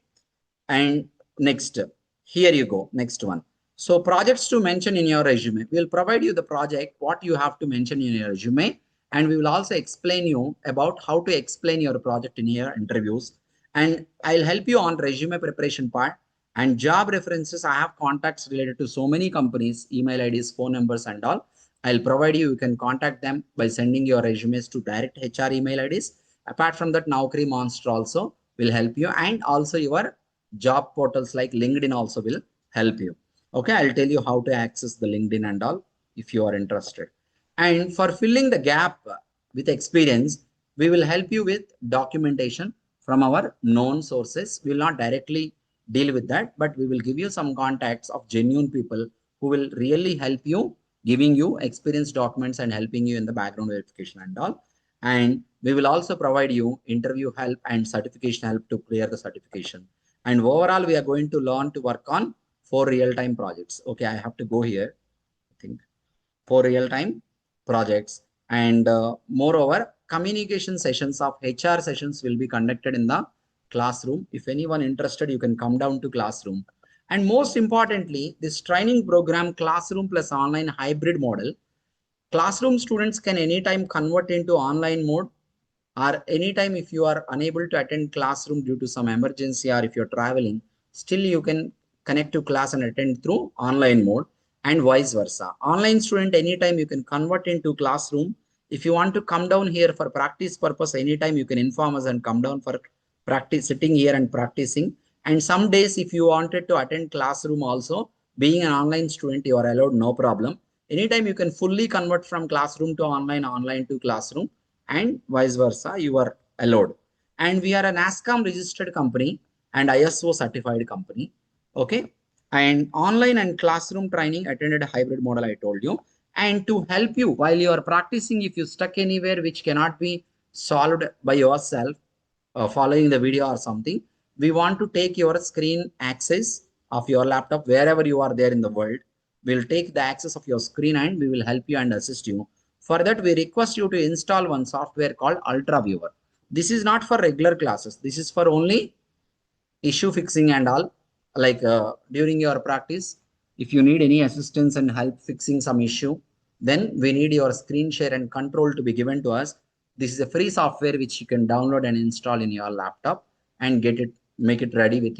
And next, here you go. Next one. So projects to mention in your resume. We'll provide you the project, what you have to mention in your resume. And we will also explain you about how to explain your project in your interviews. And I'll help you on resume preparation part. And job references, I have contacts related to so many companies, email IDs, phone numbers and all. I'll provide you. You can contact them by sending your resumes to direct HR email IDs. Apart from that, Naukri Monster also will help you. And also your job portals like LinkedIn also will help you. Okay, I'll tell you how to access the LinkedIn and all if you are interested. And for filling the gap with experience, we will help you with documentation from our known sources. We will not directly deal with that, but we will give you some contacts of genuine people who will really help you, giving you experience documents and helping you in the background verification and all. And we will also provide you interview help and certification help to clear the certification. And overall, we are going to learn to work on 4 real-time projects. Okay, I have to go here, I think. 4 real-time projects. And moreover, communication sessions of HR sessions will be conducted in the classroom. If anyone interested, you can come down to classroom. And most importantly, this training program, classroom plus online hybrid model, classroom students can anytime convert into online mode, or anytime if you are unable to attend classroom due to some emergency, or if you're traveling, still you can connect to class and attend through online mode, and vice versa. Online student, anytime you can convert into classroom. If you want to come down here for practice purpose, anytime you can inform us and come down for practice, sitting here and practicing. And some days if you wanted to attend classroom also, being an online student, you are allowed, no problem. Anytime you can fully convert from classroom to online, online to classroom, and vice versa, you are allowed. And we are an NASCOM registered company and ISO certified company. Okay. And online and classroom training attended a hybrid model, I told you. And to help you while you are practicing, if you stuck anywhere which cannot be solved by yourself, following the video or something, we want to take your screen access of your laptop wherever you are there in the world. We'll take the access of your screen and we will help you and assist you. For that, we request you to install one software called Ultra Viewer. This is not for regular classes. This is for only issue fixing and all. Like during your practice, if you need any assistance and help fixing some issue, then we need your screen share and control to be given to us. This is a free software which you can download and install in your laptop and get it, make it ready with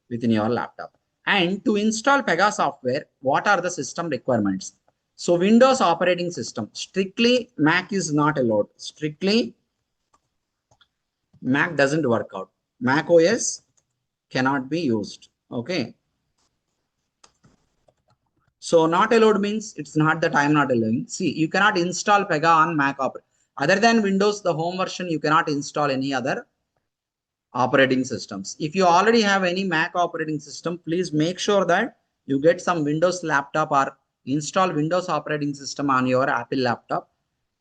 within your laptop. And to install Pega software, what are the system requirements? So Windows operating system, strictly Mac is not allowed. Strictly Mac doesn't work out. Mac OS cannot be used. Okay. So not allowed means it's not that I'm not allowing. See, you cannot install Pega on Mac operating. Other than Windows, the home version, you cannot install any other operating systems. If you already have any Mac operating system, please make sure that you get some Windows laptop or install Windows operating system on your Apple laptop.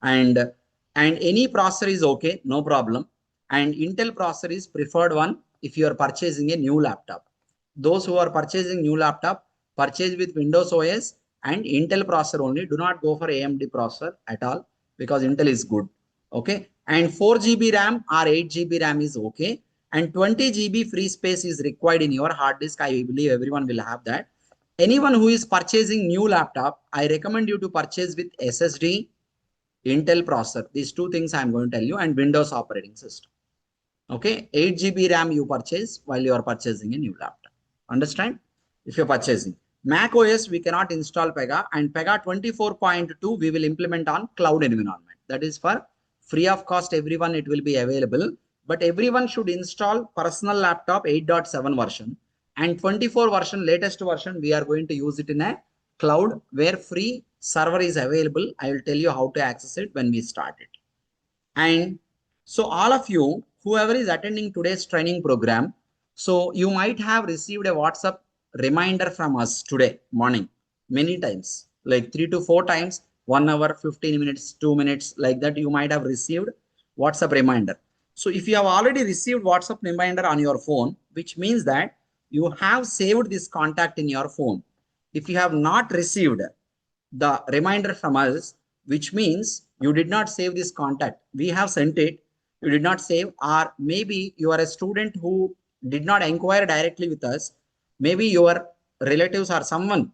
And any processor is okay, no problem. And Intel processor is preferred one if you are purchasing a new laptop. Those who are purchasing new laptop, purchase with Windows OS and Intel processor only. Do not go for AMD processor at all because Intel is good. Okay. And 4 GB RAM or 8 GB RAM is okay. And 20 GB free space is required in your hard disk. I believe everyone will have that. Anyone who is purchasing new laptop, I recommend you to purchase with SSD, Intel processor. These two things I'm going to tell you, and Windows operating system. Okay, 8 GB RAM you purchase while you are purchasing a new laptop. Understand? If you're purchasing Mac OS, we cannot install Pega, and Pega 24.2 we will implement on cloud environment. That is for free of cost. Everyone it will be available, but everyone should install personal laptop 8.7 version, and 24 version, latest version, we are going to use it in a cloud where free server is available. I will tell you how to access it when we start it. And so all of you, whoever is attending today's training program, so you might have received a WhatsApp reminder from us today morning, many times, like 3 to 4 times, 1 hour, 15 minutes, 2 minutes, like that you might have received WhatsApp reminder. So if you have already received WhatsApp reminder on your phone, which means that you have saved this contact in your phone. If you have not received the reminder from us, which means you did not save this contact. We have sent it, you did not save, or maybe you are a student who did not inquire directly with us. Maybe your relatives or someone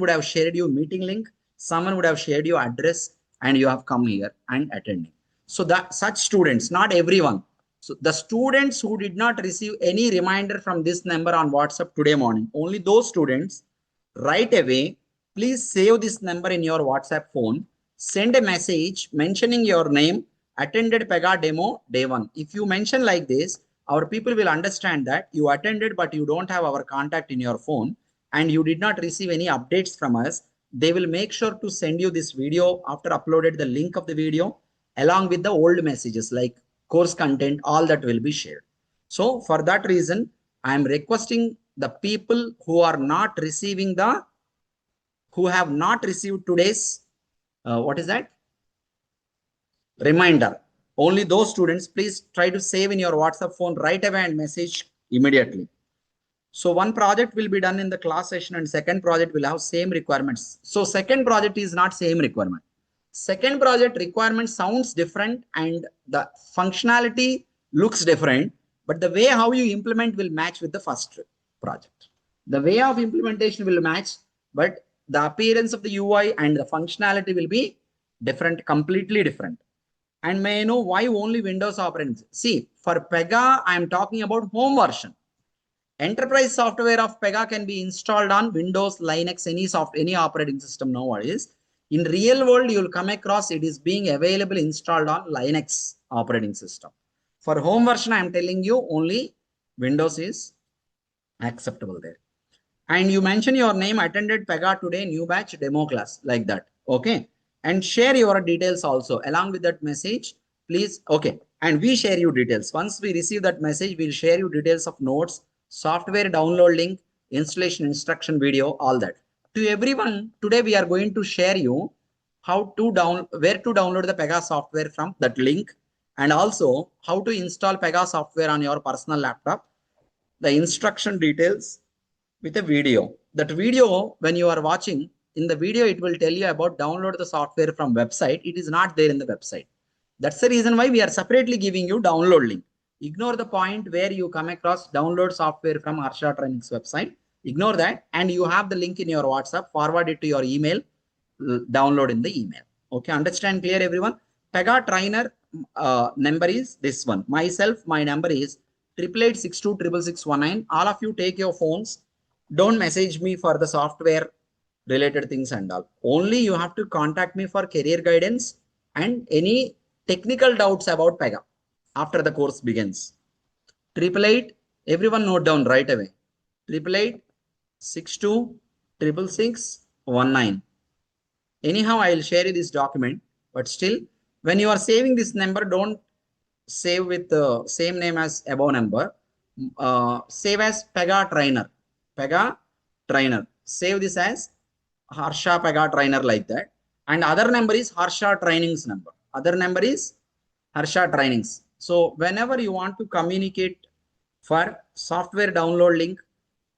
would have shared you meeting link, someone would have shared your address, and you have come here and attending. So that such students, not everyone. So the students who did not receive any reminder from this number on WhatsApp today morning, only those students, right away, please save this number in your WhatsApp phone. Send a message mentioning your name, attended Pega demo day 1. If you mention like this, our people will understand that you attended, but you don't have our contact in your phone and you did not receive any updates from us. They will make sure to send you this video after uploaded the link of the video. along with the old messages like course content, all that will be shared. So for that reason, I am requesting the people who are not receiving who have not received today's, what is that? Reminder. Only those students, please try to save in your WhatsApp phone right away and message immediately. So one project will be done in the class session and second project will have same requirements. So second project is not same requirement. Second project requirement sounds different and the functionality looks different, but the way how you implement will match with the first project. The way of implementation will match, but the appearance of the UI and the functionality will be different, completely different. And may I know why only Windows operating system? See, for Pega, I am talking about home version. Enterprise software of Pega can be installed on Windows, Linux, any operating system nowadays. In real world, you will come across it is being available installed on Linux operating system. For home version, I am telling you only Windows is acceptable there. And you mention your name, attended Pega today, new batch, demo class, like that. Okay. And share your details also along with that message, please. Okay. And we share you details. Once we receive that message, we'll share you details of notes, software download link, installation instruction video, all that. To everyone, today we are going to share you how to where to download the Pega software from that link, and also how to install Pega software on your personal laptop, the instruction details with a video. That video, when you are watching, in the video, it will tell you about download the software from website. It is not there in the website. That's the reason why we are separately giving you download link. Ignore the point where you come across download software from Harsha Training's website. Ignore that, and you have the link in your WhatsApp, forward it to your email, download in the email. Okay, understand clear everyone? Pega trainer number is this one. Myself, my number is 8882666619. All of you take your phones. Don't message me for the software related things and all. Only you have to contact me for career guidance and any technical doubts about Pega after the course begins. 888, everyone note down right away. 888-62-666-19. Anyhow, I will share you this document, but still, when you are saving this number, don't save with the same name as above number. Save as Pega trainer. Pega trainer. Save this as Harsha Pega trainer, like that. And other number is Harsha trainings number. Other number is Harsha trainings. So whenever you want to communicate for software download link,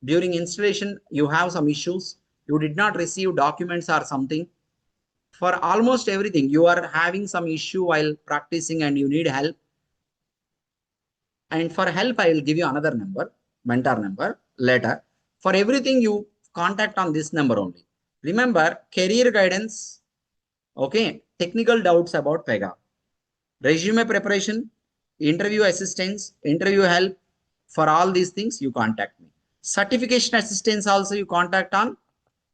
during installation, you have some issues, you did not receive documents or something. For almost everything, you are having some issue while practicing and you need help. And for help, I will give you another number, mentor number later. For everything, you contact on this number only. Remember, career guidance, okay, technical doubts about Pega, resume preparation, interview assistance, interview help, for all these things, you contact me. Certification assistance also you contact on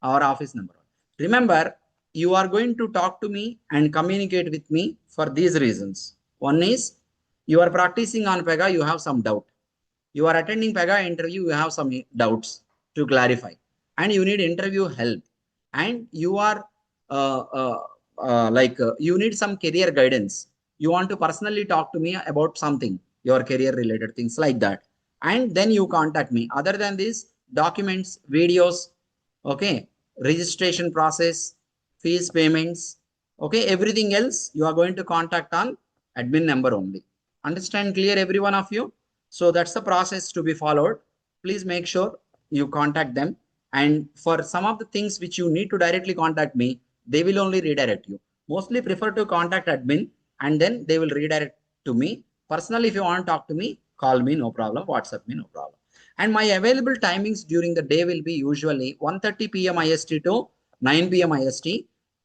our office number. Remember, you are going to talk to me and communicate with me for these reasons. One is, you are practicing on Pega, you have some doubt. You are attending Pega interview, you have some doubts to clarify. And you need interview help. And you are you need some career guidance. You want to personally talk to me about something, your career related things like that. And then you contact me. Other than this, documents, videos, okay, registration process, fees payments, okay, everything else you are going to contact on admin number only. Understand clear every one of you? So that's the process to be followed. Please make sure you contact them. And for some of the things which you need to directly contact me, they will only redirect you. Mostly prefer to contact admin and then they will redirect to me. Personally, if you want to talk to me, call me, no problem. WhatsApp me, no problem. And my available timings during the day will be usually 1:30 p.m. IST to 9 p.m. IST.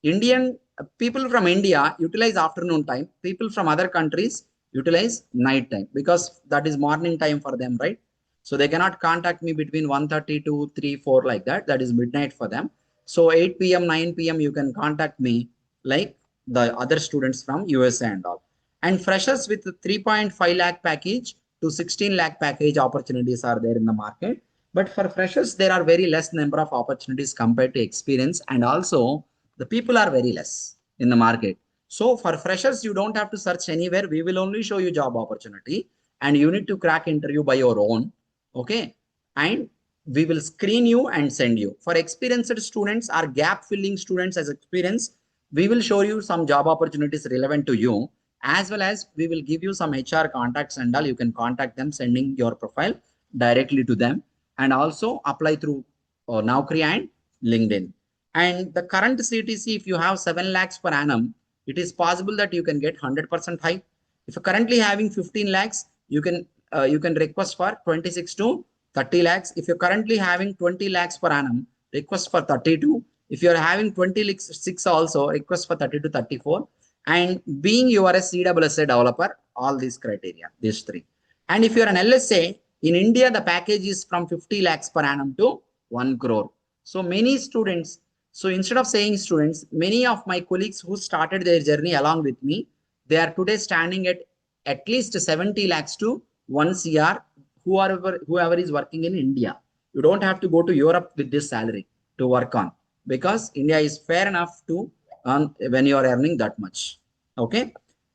Indian people from India utilize afternoon time. People from other countries utilize night time because that is morning time for them, right? So they cannot contact me between 1:30 to 3, 4 like that. That is midnight for them. So 8 p.m., 9 p.m. you can contact me like the other students from USA and all. And freshers with 3.5 lakh package to 16 lakh package opportunities are there in the market. But for freshers, there are very less number of opportunities compared to experience. And also the people are very less in the market. So for freshers, you don't have to search anywhere. We will only show you job opportunity and you need to crack interview by your own. Okay. And we will screen you and send you. For experienced students or gap filling students as experience, we will show you some job opportunities relevant to you, as well as we will give you some HR contacts and all. You can contact them, sending your profile directly to them, and also apply through Naukri and LinkedIn. And the current CTC, if you have 7 lakhs per annum, it is possible that you can get 100% high. If you're currently having 15 lakhs, you can request for 26 to 30 lakhs. If you're currently having 20 lakhs per annum, request for 32. If you're having 26 also, request for 30 to 34. And being you are a CSSA developer, all these criteria, these three. And if you're an LSA, in India, the package is from 50 lakhs per annum to 1 crore. So many students, so instead of saying students, many of my colleagues who started their journey along with me, they are today standing at least 70 lakhs to 1 CR, whoever is working in India. You don't have to go to Europe with this salary to work on, because India is fair enough to earn when you are earning that much. Okay.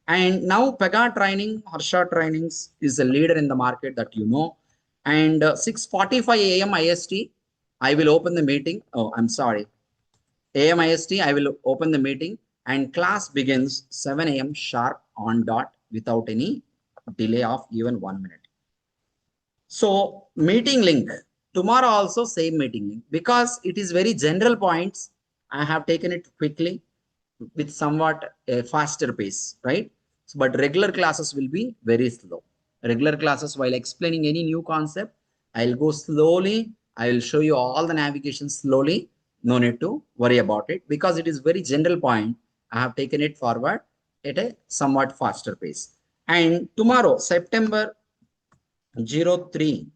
And now Pega Training, Harsha Trainings is a leader in the market that you know. And 6:45 a.m. IST, I will open the meeting. Oh, I'm sorry. AM IST, I will open the meeting and class begins 7 a.m. sharp on dot without any delay of even 1 minute. So meeting link, tomorrow also same meeting link, because it is very general points. I have taken it quickly with somewhat a faster pace, right? So, but regular classes will be very slow. Regular classes, while explaining any new concept, I'll go slowly. I will show you all the navigation slowly. No need to worry about it, because it is very general point. I have taken it forward at a somewhat faster pace. And tomorrow, September 03,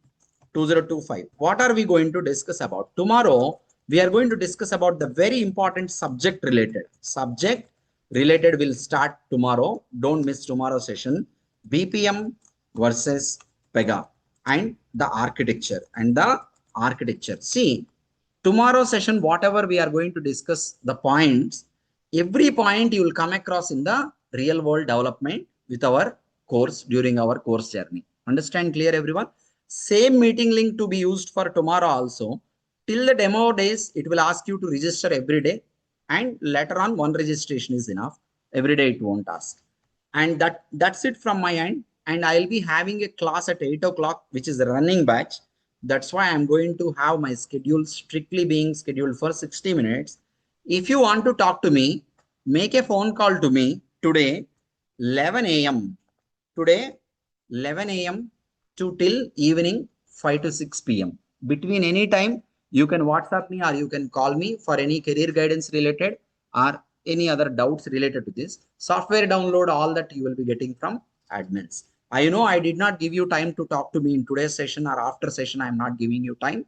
2025, what are we going to discuss about? Tomorrow, we are going to discuss about the very important subject related. Subject related will start tomorrow. Don't miss tomorrow's session. BPM versus Pega and the architecture See, tomorrow session, whatever we are going to discuss, the points, every point you will come across in the real world development with our course during our course journey. Understand clear, everyone? Same meeting link to be used for tomorrow also. Till the demo days, it will ask you to register every day, and later on one registration is enough. Every day it won't ask. And that's it from my end. And I'll be having a class at 8 o'clock, which is a running batch. That's why I'm going to have my schedule strictly being scheduled for 60 minutes. If you want to talk to me, make a phone call to me today, 11 a.m. Today, 11 a.m. to till evening 5 to 6 p.m. Between any time, you can WhatsApp me or you can call me for any career guidance related or any other doubts related to this. Software download, all that you will be getting from admins. I know I did not give you time to talk to me in today's session or after session. I'm not giving you time,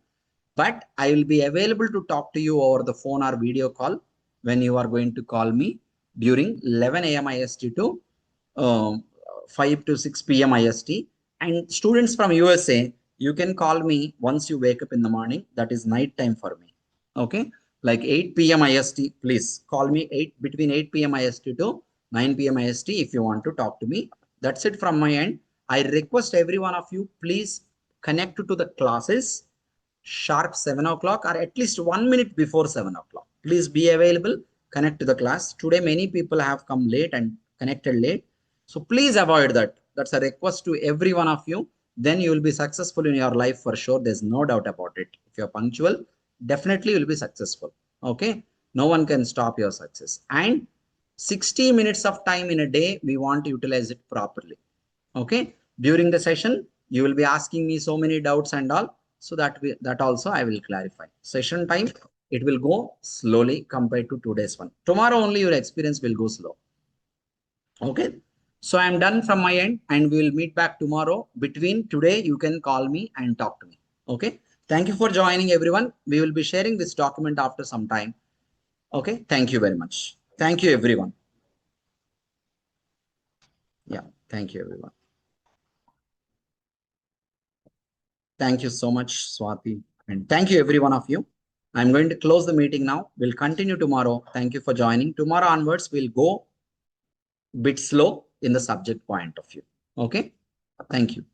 but I will be available to talk to you over the phone or video call when you are going to call me during 11 a.m. IST to 5 to 6 p.m. IST. And students from USA, you can call me once you wake up in the morning. That is night time for me. Okay. Like 8 p.m. IST, please call me between 8 p.m. IST to 9 p.m. IST if you want to talk to me. That's it from my end. I request every one of you, please connect to the classes sharp 7 o'clock or at least 1 minute before 7 o'clock. Please be available, connect to the class. Today, many people have come late and connected late. So please avoid that. That's a request to every one of you. Then you will be successful in your life for sure. There's no doubt about it. If you're punctual, definitely you will be successful. Okay. No one can stop your success. And 60 minutes of time in a day, we want to utilize it properly. Okay. During the session, you will be asking me so many doubts and all. So that also I will clarify. Session time, it will go slowly compared to today's one. Tomorrow only your experience will go slow. Okay. So I'm done from my end and we will meet back tomorrow. Between today, you can call me and talk to me. Okay. Thank you for joining, everyone. We will be sharing this document after some time. Okay. Thank you very much. Thank you, everyone. Yeah. Thank you, everyone. Thank you so much, Swati. And thank you, every one of you. I'm going to close the meeting now. We'll continue tomorrow. Thank you for joining. Tomorrow onwards, we'll go bit slow in the subject point of view. Okay. Thank you.